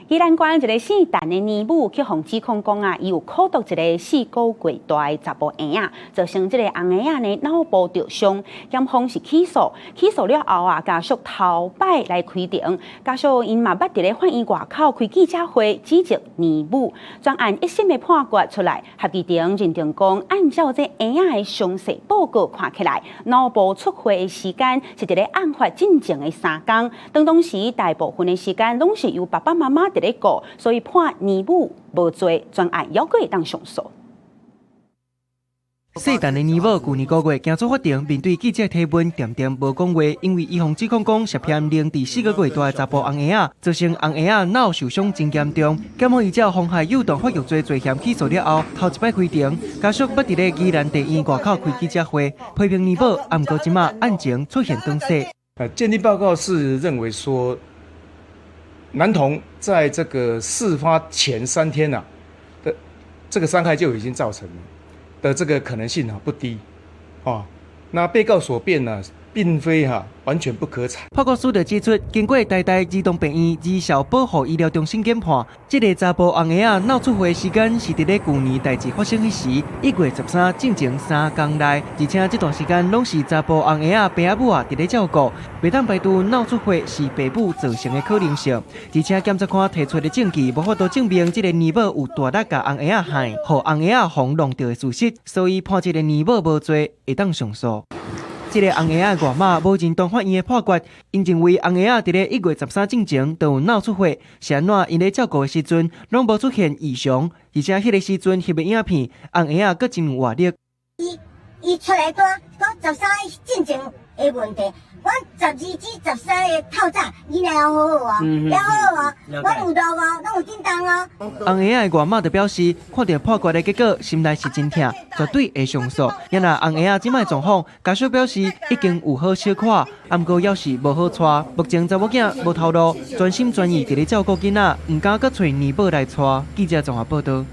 宜蘭縣一個姓陳的年母去互指控講伊有苦毒一個4個月大的查甫嬰仔，造成這個翁嬰仔呢腦部灼傷，檢方是起訴了後家屬頭擺來開庭，家屬因嘛捌佇咧法院外口開記者會指責年母，專案一審的判決出來，合議庭認定講，按照這嬰仔的詳細報告看起來，腦部出血的時間是佇咧案發進前的3天，當時大部分的時間攏是由爸爸媽媽佇咧顧，所以判年母無罪，專案猶閣會當上訴。姓陳的年母去年5月行出法庭，面對記者提問，恬恬無講話，因為伊互指控講涉嫌凌遲4個月大的查甫翁嬰仔，造成翁嬰仔腦受傷真嚴重。檢方依照妨害誘動發育罪罪嫌起訴了後，頭一擺開庭，家屬捌佇咧宜蘭地院外口開記者會，批評年母，毋過即馬案情出現頓失。鑑定報告是認為說，男童在這個事發前3天的這個傷害就已經造成了的這個可能性不低，那被告所辯呢，並非完全不可採。判決書就指出，經過台大兒童病院兒童保護醫療中心檢判，這個查甫翁嬰仔腦出血時間是佇咧去年代志發生迄時1月13進前3天內，而且這段時間攏是查甫翁嬰仔爸母佇咧照顧，袂當排除腦出血是爸母造成的可能性。而且檢察官提出的證據無法度證明這個年母有大力甲翁嬰仔害，互翁嬰仔互弄到的事實，所以判這個年母無罪，會當上訴。這個翁嬰仔外媽無認同法院的判決，因認為翁嬰仔佇咧1月13進前就有腦出血，是安怎因咧照顧的時陣攏無出現異常，而且迄個時陣翕的影片，翁嬰仔閣真有活力。伊出來講13進前的問題，我12至13的透早，伊來好好啊，也好好啊，我有錄啊，攏有震動啊。翁嬰仔的外媽就表示，看到判決的結果，心內是真痛，絕對會上訴。因為翁嬰仔即擺狀況，家屬表示已經有好小可，毋過要是無好帶。目前查某囝無頭路，專心專意佇咧照顧囡仔，毋敢閣找年母來帶。記者綜合報道。